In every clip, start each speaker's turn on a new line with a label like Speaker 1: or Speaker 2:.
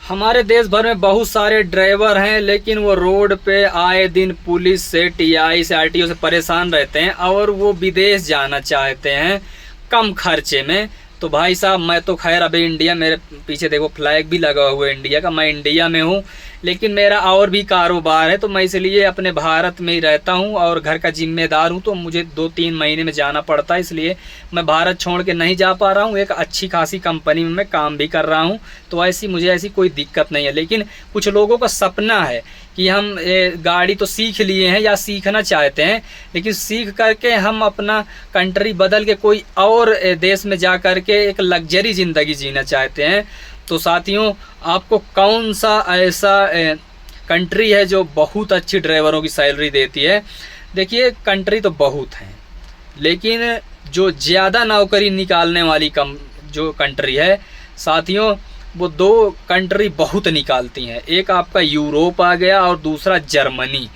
Speaker 1: हमारे देश भर में बहुत सारे ड्राइवर हैं, लेकिन वो रोड पे आए दिन पुलिस से, टीआई से, आरटीओ से परेशान रहते हैं और वो विदेश जाना चाहते हैं कम खर्चे में। तो भाई साहब, मैं तो खैर अभी इंडिया, मेरे पीछे देखो फ्लैग भी लगा हुआ है इंडिया का, मैं इंडिया में हूँ, लेकिन मेरा और भी कारोबार है, तो मैं इसलिए अपने भारत में ही रहता हूँ और घर का जिम्मेदार हूँ। तो मुझे 2-3 महीने में जाना पड़ता है, इसलिए मैं भारत छोड़ के नहीं जा पा रहा हूँ। एक अच्छी खासी कंपनी में मैं काम भी कर रहा हूँ, तो मुझे ऐसी कोई दिक्कत नहीं है। लेकिन कुछ लोगों का सपना है कि हम गाड़ी तो सीख लिए हैं या सीखना चाहते हैं, लेकिन सीख करके हम अपना कंट्री बदल के कोई और देश में जा कर के एक लग्जरी ज़िंदगी जीना चाहते हैं। तो साथियों, आपको कौन सा ऐसा कंट्री है जो बहुत अच्छी ड्राइवरों की सैलरी देती है? देखिए, कंट्री तो बहुत हैं, लेकिन जो ज़्यादा नौकरी निकालने वाली जो कंट्री है साथियों, वो 2 कंट्री बहुत निकालती हैं। एक आपका यूरोप आ गया और दूसरा जर्मनी।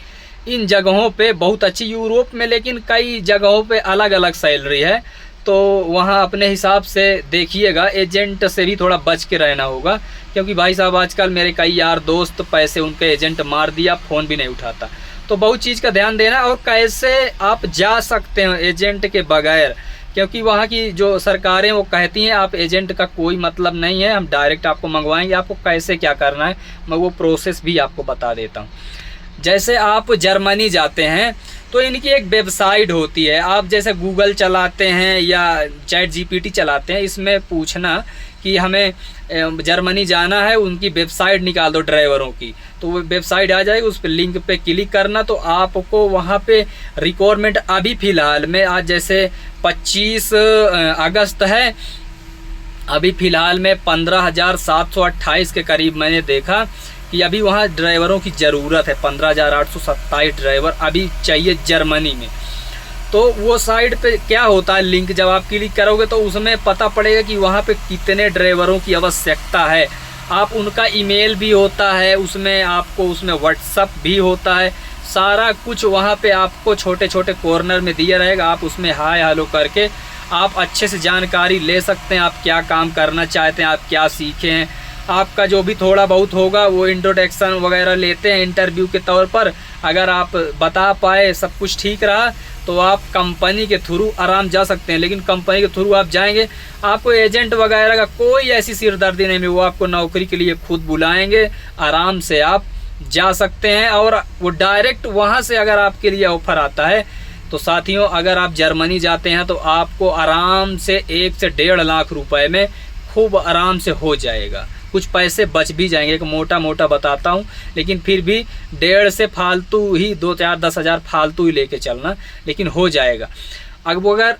Speaker 1: इन जगहों पे बहुत अच्छी, यूरोप में लेकिन कई जगहों पे अलग अलग सैलरी है, तो वहाँ अपने हिसाब से देखिएगा। एजेंट से भी थोड़ा बच के रहना होगा, क्योंकि भाई साहब आजकल मेरे कई यार दोस्त पैसे उनके एजेंट मार दिया, फ़ोन भी नहीं उठाता। तो बहुत चीज़ का ध्यान देना, और कैसे आप जा सकते हैं एजेंट के बगैर, क्योंकि वहाँ की जो सरकारें वो कहती हैं आप एजेंट का कोई मतलब नहीं है, हम डायरेक्ट आपको मंगवाएंगे। आपको कैसे क्या करना है मैं वो प्रोसेस भी आपको बता देता हूँ। जैसे आप जर्मनी जाते हैं तो इनकी एक वेबसाइट होती है। आप जैसे गूगल चलाते हैं या चैट जीपीटी चलाते हैं, इसमें पूछना कि हमें जर्मनी जाना है, उनकी वेबसाइट निकाल दो ड्राइवरों की, तो वो वेबसाइट आ जाएगी। उस पर लिंक पे क्लिक करना, तो आपको वहाँ पे रिक्वायरमेंट अभी फ़िलहाल में, आज जैसे 25 अगस्त है, अभी फ़िलहाल में 15,728 के करीब मैंने देखा कि अभी वहाँ ड्राइवरों की ज़रूरत है। 15,827 ड्राइवर अभी चाहिए जर्मनी में। तो वो साइट पे क्या होता है, लिंक जब आप क्लिक करोगे तो उसमें पता पड़ेगा कि वहाँ पे कितने ड्राइवरों की आवश्यकता है। आप उनका ईमेल भी होता है उसमें, आपको उसमें व्हाट्सअप भी होता है, सारा कुछ वहाँ पे आपको छोटे छोटे कॉर्नर में दिया रहेगा। आप उसमें हाय हेलो करके आप अच्छे से जानकारी ले सकते हैं, आप क्या काम करना चाहते हैं, आप क्या सीखे हैं। आपका जो भी थोड़ा बहुत होगा वो इंट्रोडक्शन वगैरह लेते हैं इंटरव्यू के तौर पर। अगर आप बता पाए, सब कुछ ठीक रहा, तो आप कंपनी के थ्रू आराम जा सकते हैं। लेकिन कंपनी के थ्रू आप जाएंगे, आपको एजेंट वगैरह का कोई ऐसी सिरदर्दी नहीं मिली, वो आपको नौकरी के लिए खुद बुलाएंगे, आराम से आप जा सकते हैं। और वो डायरेक्ट वहाँ से अगर आपके लिए ऑफर आता है, तो साथियों अगर आप जर्मनी जाते हैं तो आपको आराम से 1 से 1.5 लाख रुपए में खूब आराम से हो जाएगा। कुछ पैसे बच भी जाएंगे, एक मोटा मोटा बताता हूँ, लेकिन फिर भी 1.5 से फालतू ही 2, 4, 10 हज़ार फालतू ही लेके चलना, लेकिन हो जाएगा।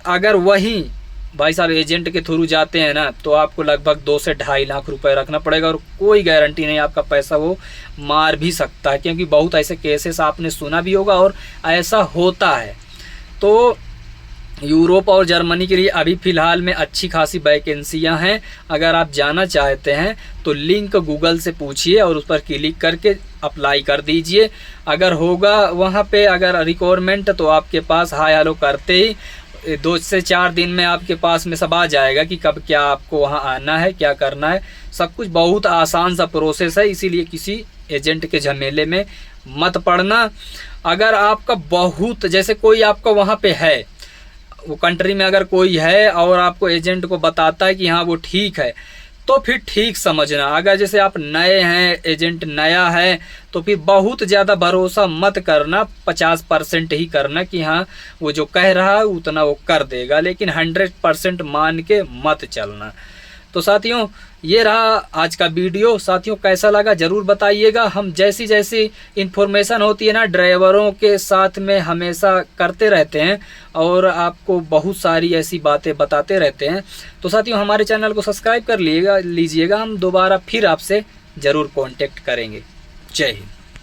Speaker 1: अगर वही भाई साहब एजेंट के थ्रू जाते हैं ना, तो आपको लगभग 2 से 2.5 लाख रुपए रखना पड़ेगा, और कोई गारंटी नहीं आपका पैसा वो मार भी सकता है, क्योंकि बहुत ऐसे केसेस आपने सुना भी होगा और ऐसा होता है। तो यूरोप और जर्मनी के लिए अभी फ़िलहाल में अच्छी खासी वैकेंसियां हैं। अगर आप जाना चाहते हैं तो लिंक गूगल से पूछिए और उस पर क्लिक करके अप्लाई कर दीजिए। अगर होगा वहां पे अगर रिक्वायरमेंट, तो आपके पास हाय हेलो करते ही 2 से 4 दिन में आपके पास में सब आ जाएगा कि कब क्या आपको वहां आना है, क्या करना है। सब कुछ बहुत आसान सा प्रोसेस है, इसीलिए किसी एजेंट के झमेले में मत पड़ना। अगर आपका बहुत, जैसे कोई आपका वहाँ पे है, वो कंट्री में अगर कोई है और आपको एजेंट को बताता है कि हाँ वो ठीक है, तो फिर ठीक समझना। अगर जैसे आप नए हैं, एजेंट नया है, तो फिर बहुत ज़्यादा भरोसा मत करना, 50% ही करना कि हाँ वो जो कह रहा है उतना वो कर देगा, लेकिन 100% मान के मत चलना। तो साथियों ये रहा आज का वीडियो। साथियों कैसा लगा ज़रूर बताइएगा। हम जैसी जैसी इन्फॉर्मेशन होती है ना, ड्राइवरों के साथ में हमेशा करते रहते हैं और आपको बहुत सारी ऐसी बातें बताते रहते हैं। तो साथियों हमारे चैनल को सब्सक्राइब कर लीजिएगा। हम दोबारा फिर आपसे ज़रूर कांटेक्ट करेंगे। जय हिंद।